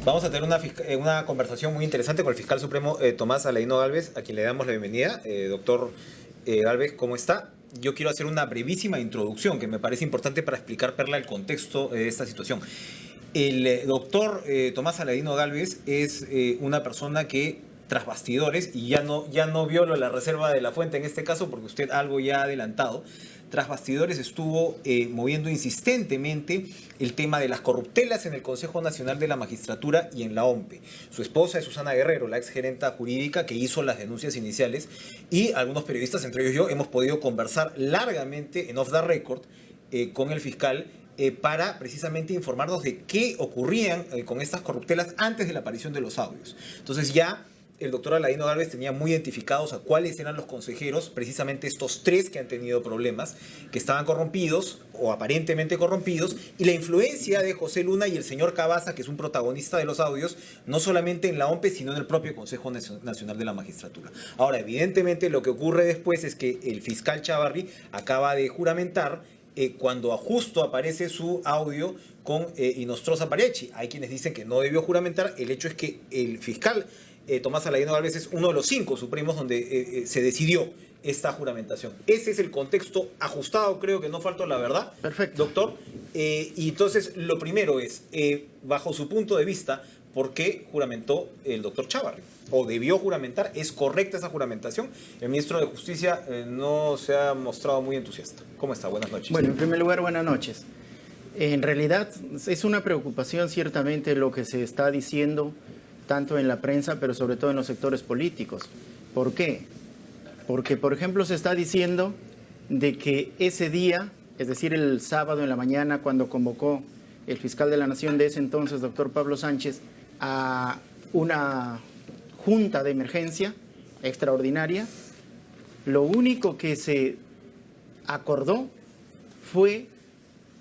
Vamos a tener una conversación muy interesante con el fiscal supremo Tomás Aladino Gálvez, a quien le damos la bienvenida. Doctor Gálvez, ¿cómo está? Yo quiero hacer una brevísima introducción que me parece importante para explicar, Perla, el contexto de esta situación. El doctor Tomás Aladino Gálvez es una persona que, tras bastidores, y ya no violo la reserva de la fuente en este caso porque usted algo ya ha adelantado, tras bastidores estuvo moviendo insistentemente el tema de las corruptelas en el Consejo Nacional de la Magistratura y en la OMPE. Su esposa es Susana Guerrero, la exgerenta jurídica que hizo las denuncias iniciales, y algunos periodistas, entre ellos yo, hemos podido conversar largamente en off the record con el fiscal para precisamente informarnos de qué ocurrían con estas corruptelas antes de la aparición de los audios. Entonces ya el doctor Aladino Gálvez tenía muy identificados a cuáles eran los consejeros, precisamente estos tres que han tenido problemas, que estaban corrompidos o aparentemente corrompidos, y la influencia de José Luna y el señor Cabaza, que es un protagonista de los audios, no solamente en la OMPE, sino en el propio Consejo Nacional de la Magistratura. Ahora, evidentemente, lo que ocurre después es que el fiscal Chávarri acaba de juramentar cuando justo aparece su audio con Inostroza Parechi. Hay quienes dicen que no debió juramentar. El hecho es que el fiscal Tomás Aladino Gálvez es uno de los 5 supremos donde se decidió esta juramentación. Ese es el contexto ajustado, creo que no faltó la verdad. Perfecto. Doctor. Y entonces, lo primero es, bajo su punto de vista, ¿por qué juramentó el doctor Chávarri? ¿O debió juramentar? ¿Es correcta esa juramentación? El ministro de Justicia no se ha mostrado muy entusiasta. ¿Cómo está? Buenas noches. Bueno, en primer lugar, buenas noches. En realidad, es una preocupación ciertamente lo que se está diciendo, tanto en la prensa, pero sobre todo en los sectores políticos. ¿Por qué? Porque, por ejemplo, se está diciendo de que ese día, es decir, el sábado en la mañana, cuando convocó el fiscal de la Nación de ese entonces, doctor Pablo Sánchez, a una junta de emergencia extraordinaria, lo único que se acordó fue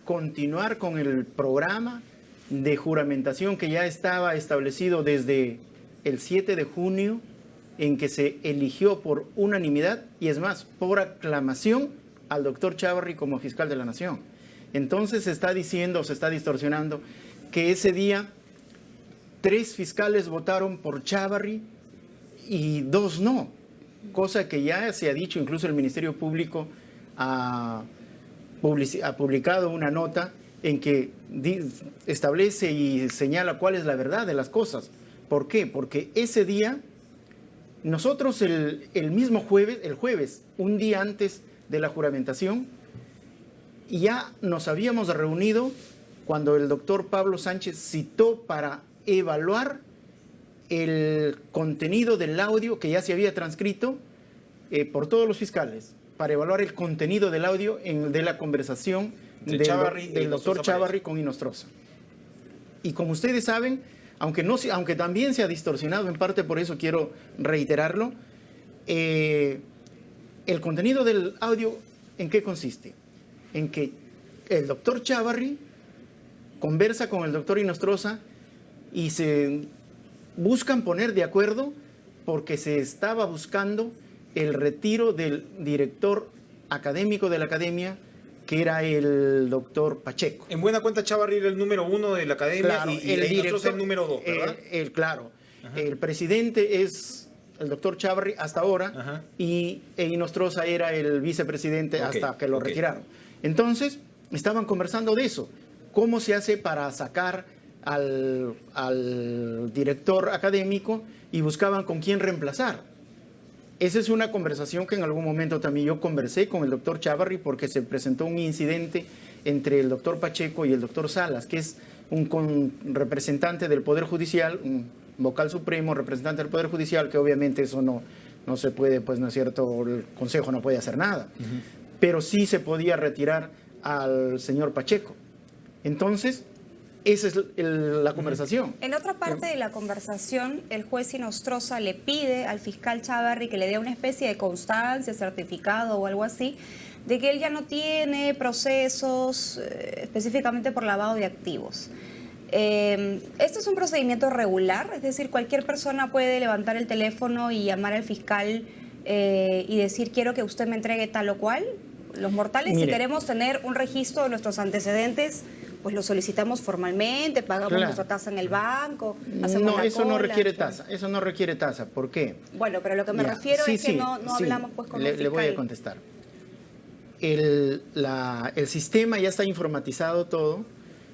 continuar con el programa de juramentación que ya estaba establecido desde el 7 de junio, en que se eligió por unanimidad, y es más, por aclamación, al doctor Chávarri como fiscal de la Nación. Entonces se está diciendo, se está distorsionando, que ese día 3 fiscales votaron por Chávarri y 2 no, cosa que ya se ha dicho, incluso el Ministerio Público ha publicado una nota en que establece y señala cuál es la verdad de las cosas. ¿Por qué? Porque ese día, nosotros el mismo jueves, un día antes de la juramentación, ya nos habíamos reunido cuando el doctor Pablo Sánchez citó para evaluar el contenido del audio que ya se había transcrito por todos los fiscales, para evaluar el contenido del audio de la conversación del doctor Chávarri con Inostroza. Y como ustedes saben, aunque también se ha distorsionado en parte, por eso quiero reiterarlo, el contenido del audio, ¿en qué consiste? En que el doctor Chávarri conversa con el doctor Inostroza y se buscan poner de acuerdo porque se estaba buscando el retiro del director académico de la academia, que era el doctor Pacheco. En buena cuenta, Chávarri era el número 1 de la academia, claro, y el director el número 2, ¿verdad? Claro. Ajá. El presidente es el doctor Chávarri hasta ahora. Ajá. Y Inostroza era el vicepresidente hasta que lo retiraron. Entonces, estaban conversando de eso. ¿Cómo se hace para sacar al director académico? Y buscaban con quién reemplazar. Esa es una conversación que en algún momento también yo conversé con el doctor Chávarri, porque se presentó un incidente entre el doctor Pacheco y el doctor Salas, que es un representante del Poder Judicial, un vocal supremo, representante del Poder Judicial, que obviamente eso no se puede, pues no es cierto, el Consejo no puede hacer nada. Pero sí se podía retirar al señor Pacheco. Entonces, esa es la conversación. En otra parte de la conversación, el juez Inostroza le pide al fiscal Chávarri que le dé una especie de constancia, certificado o algo así, de que él ya no tiene procesos específicamente por lavado de activos. ¿Esto es un procedimiento regular? Es decir, cualquier persona puede levantar el teléfono y llamar al fiscal y decir, quiero que usted me entregue tal o cual. Los mortales, si Mire. queremos tener un registro de nuestros antecedentes, pues lo solicitamos formalmente, pagamos Claro. nuestra tasa en el banco, hacemos No, la eso no cola, requiere claro. tasa, eso no requiere tasa. ¿Por qué? Bueno, pero lo que me Ya, refiero sí, es que sí, no sí. hablamos pues con un Le voy a fiscal. contestar. El sistema ya está informatizado todo,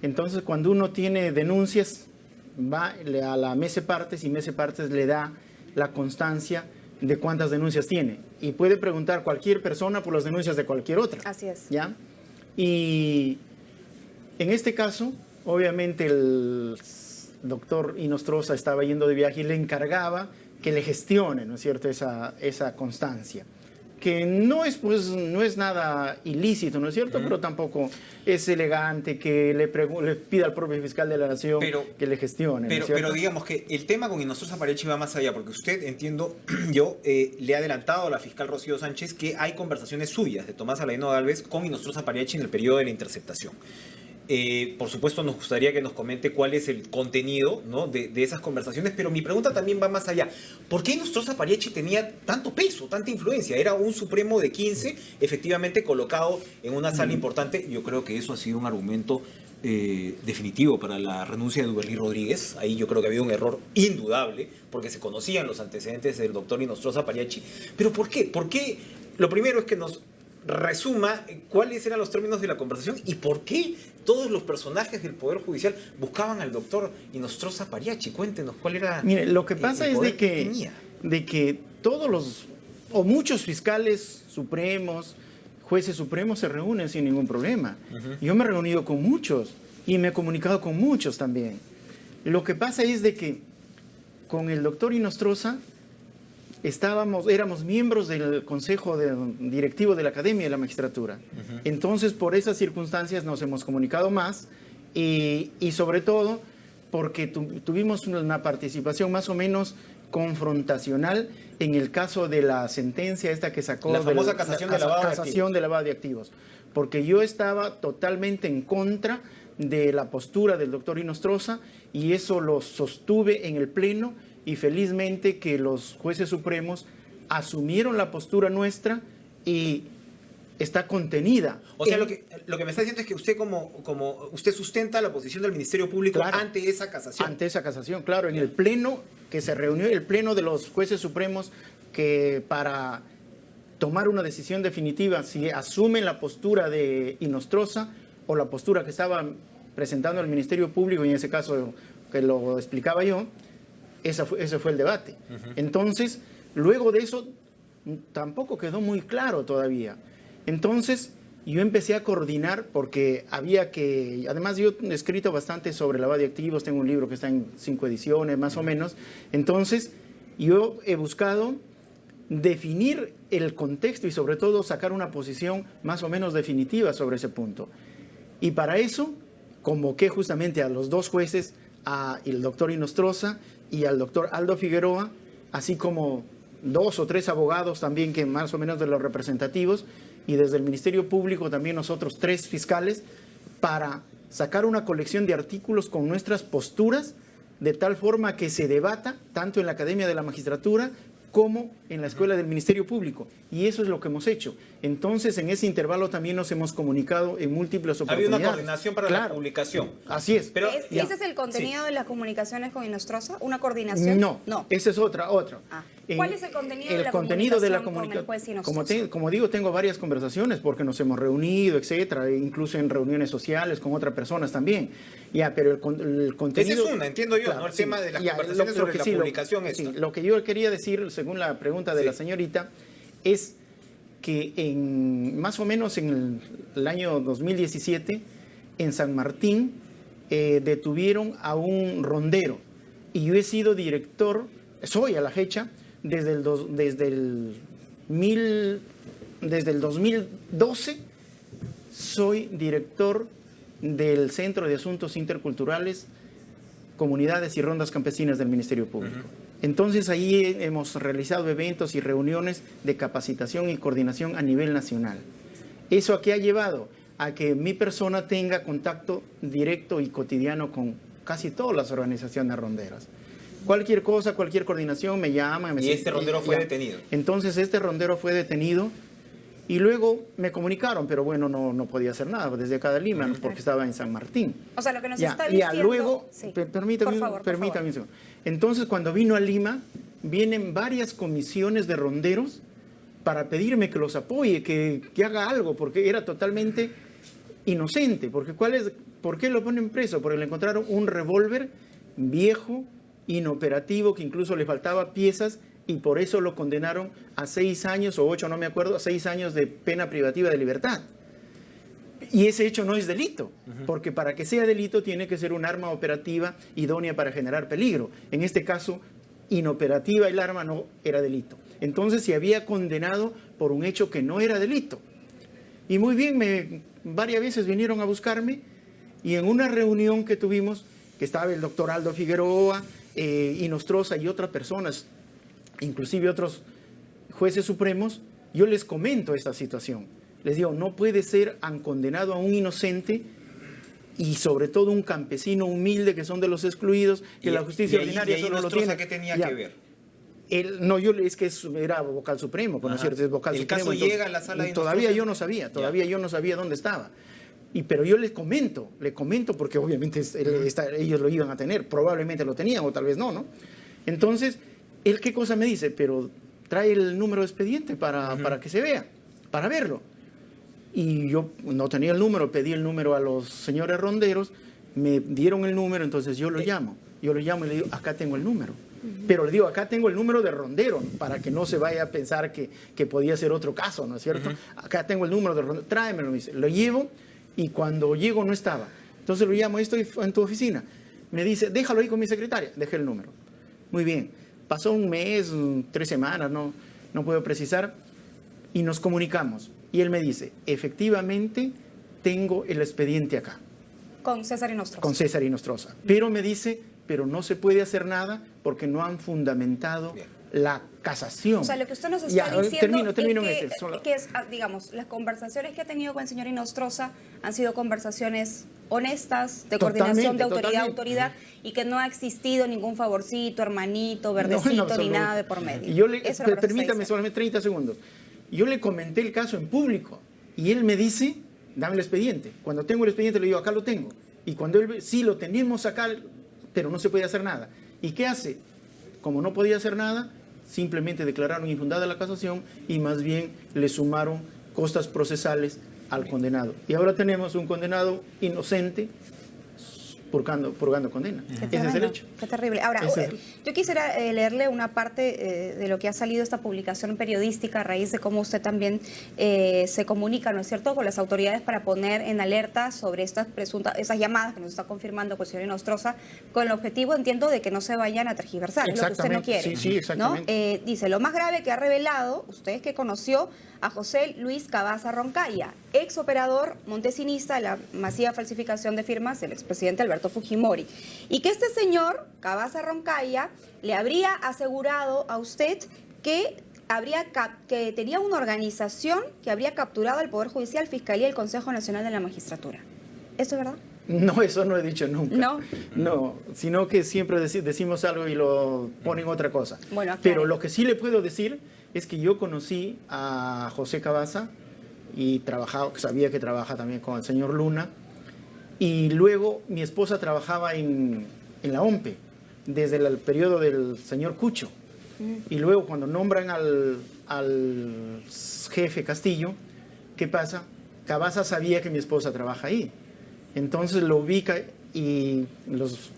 entonces cuando uno tiene denuncias, va a la Mese Partes y Mese Partes le da la constancia de cuántas denuncias tiene. Y puede preguntar cualquier persona por las denuncias de cualquier otra. Así es. ¿Ya? Y en este caso, obviamente el doctor Inostroza estaba yendo de viaje y le encargaba que le gestione, ¿no es cierto?, esa constancia. Que no es, pues, no es nada ilícito, ¿no es cierto? Pero tampoco es elegante que le pida al propio fiscal de la Nación que le gestione, ¿no es cierto? Pero digamos que el tema con Inostroza Parachi va más allá, porque usted, entiendo yo, le ha adelantado a la fiscal Rocío Sánchez que hay conversaciones suyas de Tomás Aladino Gálvez con Inostroza Parachi en el periodo de la interceptación. Por supuesto, nos gustaría que nos comente cuál es el contenido, ¿no?, de esas conversaciones, pero mi pregunta también va más allá. ¿Por qué Inostroza Parachi tenía tanto peso, tanta influencia? Era un supremo de 15, efectivamente colocado en una sala importante. Yo creo que eso ha sido un argumento definitivo para la renuncia de Duberly Rodríguez. Ahí yo creo que había un error indudable, porque se conocían los antecedentes del doctor Inostroza Parachi. ¿Pero por qué? ¿Por qué? Lo primero es que nos resuma cuáles eran los términos de la conversación y por qué todos los personajes del Poder Judicial buscaban al doctor Inostroza Parachi. Cuéntenos cuál era. Mire, lo que pasa el es poder de tenía. que todos los, o muchos fiscales supremos, jueces supremos se reúnen sin ningún problema. Yo me he reunido con muchos y me he comunicado con muchos también. Lo que pasa es de que con el doctor Inostroza éramos miembros del consejo directivo de la Academia de la Magistratura. Entonces, por esas circunstancias nos hemos comunicado más y sobre todo porque tuvimos una participación más o menos confrontacional en el caso de la sentencia esta que sacó La famosa casación de lavado de activos. casación de lavado de activos, porque yo estaba totalmente en contra de la postura del doctor Inostroza y eso lo sostuve en el Pleno y felizmente que los jueces supremos asumieron la postura nuestra y está contenida. O sea, lo que me está diciendo es que usted como usted sustenta la posición del Ministerio Público, claro, ante esa casación. Ante esa casación, claro, en el Pleno que se reunió, el Pleno de los jueces supremos, que para tomar una decisión definitiva, si asumen la postura de Inostroza o la postura que estaba presentando el Ministerio Público, y en ese caso que lo explicaba yo, ese fue el debate. Entonces, luego de eso, tampoco quedó muy claro todavía. Entonces, yo empecé a coordinar porque había que... Además, yo he escrito bastante sobre lavado de activos, tengo un libro que está en 5 ediciones, más o menos. Entonces, yo he buscado definir el contexto y sobre todo sacar una posición más o menos definitiva sobre ese punto. Y para eso convoqué justamente a los dos jueces, al doctor Inostroza y al doctor Aldo Figueroa, así como 2 o 3 abogados también que más o menos de los representativos, y desde el Ministerio Público también nosotros 3 fiscales, para sacar una colección de artículos con nuestras posturas, de tal forma que se debata tanto en la Academia de la Magistratura como en la Escuela del Ministerio Público. Y eso es lo que hemos hecho. Entonces, en ese intervalo también nos hemos comunicado en múltiples oportunidades. Había una coordinación para la publicación. Así es. Pero, ¿Ese es el contenido de las comunicaciones con Inostroza? ¿Una coordinación? No, esa es otra. ¿Cuál es el contenido de la comunicación con el juez Inostroza? Como digo, tengo varias conversaciones porque nos hemos reunido, etcétera, incluso en reuniones sociales con otras personas también. Pero el contenido... Esa es una, entiendo yo, claro, ¿no? El tema de las conversaciones sobre la publicación. Lo que yo quería decir, según la pregunta de la señorita, es que más o menos en el año 2017, en San Martín, detuvieron a un rondero. Y yo he sido director, soy a la fecha, desde el 2012, soy director del Centro de Asuntos Interculturales, Comunidades y Rondas Campesinas del Ministerio Público. Entonces ahí hemos realizado eventos y reuniones de capacitación y coordinación a nivel nacional. ¿Eso a qué ha llevado? A que mi persona tenga contacto directo y cotidiano con casi todas las organizaciones ronderas. Cualquier cosa, cualquier coordinación me llama. Y este rondero fue detenido. Entonces este rondero fue detenido Y luego me comunicaron, pero bueno, no podía hacer nada desde acá de Lima, porque estaba en San Martín. O sea, lo que nos Ya, está diciendo... ya, luego, Sí. permítame un segundo. Entonces, cuando vino a Lima, vienen varias comisiones de ronderos para pedirme que los apoye, que haga algo, porque era totalmente inocente. Porque ¿por qué lo ponen preso? Porque le encontraron un revólver viejo, inoperativo, que incluso le faltaba piezas, y por eso lo condenaron a 6 años o 8, no me acuerdo, a 6 años de pena privativa de libertad. Y ese hecho no es delito, porque para que sea delito tiene que ser un arma operativa idónea para generar peligro. En este caso, inoperativa el arma no era delito. Entonces se había condenado por un hecho que no era delito. Y muy bien, varias veces vinieron a buscarme, y en una reunión que tuvimos, que estaba el doctor Aldo Figueroa, Inostroza y otras personas, inclusive otros jueces supremos, yo les comento esta situación. Les digo, no puede ser, han condenado a un inocente y sobre todo un campesino humilde que son de los excluidos, que la justicia ordinaria solo lo tiene. ¿Qué tenía que ver? Es que era vocal supremo, ¿no es cierto? Es vocal el supremo. Caso llega a la sala de todavía yo no sabía dónde estaba. Pero yo les comento porque obviamente ellos lo iban a tener, probablemente lo tenían o tal vez no. Entonces, él qué cosa me dice, pero trae el número de expediente para que se vea, para verlo. Y yo no tenía el número, pedí el número a los señores ronderos, me dieron el número, entonces yo lo llamo y le digo, acá tengo el número. Pero le digo, acá tengo el número de rondero, para que no se vaya a pensar que podía ser otro caso, ¿no es cierto? Acá tengo el número de rondero, tráemelo, me dice. Lo llevo y cuando llego no estaba. Entonces lo llamo, estoy en tu oficina. Me dice, déjalo ahí con mi secretaria. Dejé el número. Muy bien. Pasó un mes, 3 semanas, no puedo precisar, y nos comunicamos. Y él me dice, efectivamente, tengo el expediente acá. Con César Inostroza. Con César Inostroza. Pero me dice, pero no se puede hacer nada porque no han fundamentado la casación. O sea, lo que usted nos está diciendo termino es que digamos, las conversaciones que ha tenido con el señor Inostroza han sido conversaciones honestas, de coordinación de autoridad a autoridad, y que no ha existido ningún favorcito, hermanito, verdecito, ni nada de por medio. Permítame solamente 30 segundos. Yo le comenté el caso en público y él me dice, dame el expediente. Cuando tengo el expediente le digo, acá lo tengo. Y cuando él ve, sí, lo tenemos acá, pero no se puede hacer nada. ¿Y qué hace? Como no podía hacer nada, simplemente declararon infundada la casación y más bien le sumaron costas procesales al condenado. Y ahora tenemos un condenado inocente purgando condena. Ese es el hecho. Qué terrible. Ahora, yo quisiera leerle una parte de lo que ha salido esta publicación periodística a raíz de cómo usted también se comunica, ¿no es cierto?, con las autoridades para poner en alerta sobre esas llamadas que nos está confirmando el señor Inostroza, con el objetivo, entiendo, de que no se vayan a tergiversar, es lo que usted no quiere. Sí, exactamente. ¿No? Dice, lo más grave que ha revelado, usted que conoció a José Luis Cabaza Roncaya, ex operador montesinista de la masiva falsificación de firmas del expresidente Alberto Fujimori, y que este señor, Cabaza Roncaya, le habría asegurado a usted que tenía una organización que habría capturado al Poder Judicial, Fiscalía y el Consejo Nacional de la Magistratura. ¿Esto es verdad? No, eso no he dicho nunca. No, sino que siempre decimos algo y lo ponen otra cosa. Bueno, pero lo que sí le puedo decir es que yo conocí a José Cabaza y sabía que trabaja también con el señor Luna, y luego mi esposa trabajaba en la OMPE desde el periodo del señor Cucho, y luego cuando nombran al jefe Castillo, ¿qué pasa? Cabaza sabía que mi esposa trabaja ahí, entonces lo ubica y los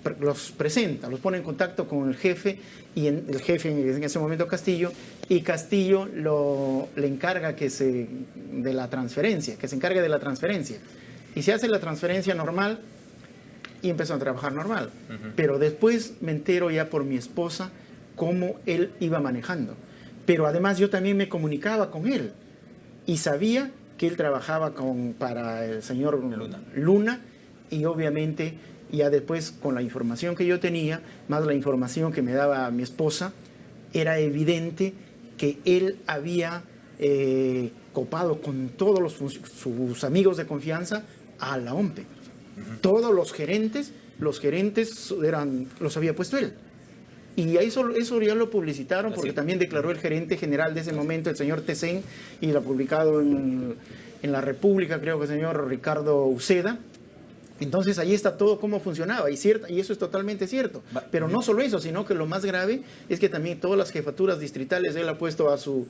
presenta, los pone en contacto con el jefe, y el jefe en ese momento Castillo, y Castillo le encarga que se encargue de la transferencia. Y se hace la transferencia normal y empezó a trabajar normal. Pero después me entero ya por mi esposa cómo él iba manejando. Pero además yo también me comunicaba con él y sabía que él trabajaba para el señor Luna, y obviamente ya después con la información que yo tenía, más la información que me daba mi esposa, era evidente que él había copado con todos sus amigos de confianza a la OMPE. Todos los gerentes los había puesto él. Y eso ya lo publicitaron porque Así. también declaró el gerente general de ese momento, el señor Tecén, y lo ha publicado en La República, creo que el señor Ricardo Uceda. Entonces ahí está todo cómo funcionaba y eso es totalmente cierto. Pero no solo eso, sino que lo más grave es que también todas las jefaturas distritales él ha puesto a su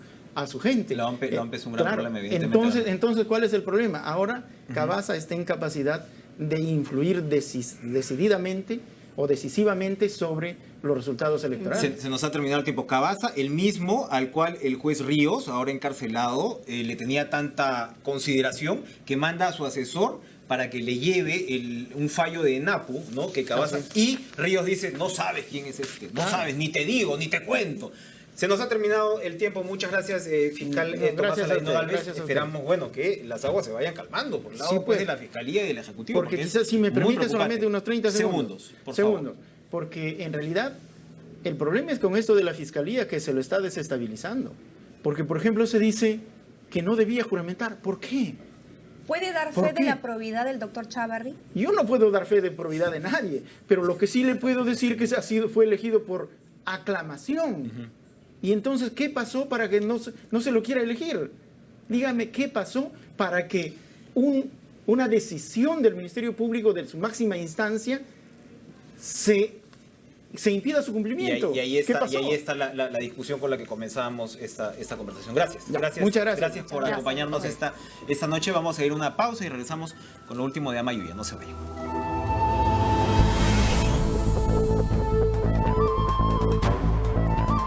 gente. La OMP es un gran Claro. problema, evidentemente. Entonces, ¿cuál es el problema? Ahora Cavazza está en capacidad de influir decididamente o decisivamente sobre los resultados electorales. Se nos ha terminado el tiempo. Cavazza, el mismo al cual el juez Ríos, ahora encarcelado, le tenía tanta consideración que manda a su asesor para que le lleve un fallo de ENAPU, ¿no? Que Cavazza, y Ríos dice, no sabes quién es este, no sabes, ni te digo, ni te cuento. Se nos ha terminado el tiempo. Muchas gracias, fiscal Tomás Aladino Gálvez. Esperamos, bueno, que las aguas se vayan calmando por el lado Sí, pues, de la Fiscalía y del Ejecutivo. Porque quizás, si me muy permite, preocupante. solamente unos 30 segundos. Por favor. Porque en realidad el problema es con esto de la Fiscalía que se lo está desestabilizando. Porque, por ejemplo, se dice que no debía juramentar. ¿Por qué? ¿Puede dar ¿Por fe qué? de la probidad del doctor Chávarri? Yo no puedo dar fe de probidad de nadie, pero lo que sí le puedo decir que fue elegido por aclamación. Y entonces, ¿qué pasó para que no se lo quiera elegir? Dígame, ¿qué pasó para que una decisión del Ministerio Público de su máxima instancia se impida su cumplimiento? Y ahí ¿Qué está, pasó? la discusión con la que comenzábamos esta conversación. Gracias. Muchas gracias. Gracias por acompañarnos esta noche. Vamos a ir a una pausa y regresamos con lo último de Ama Lluvia. No se vayan.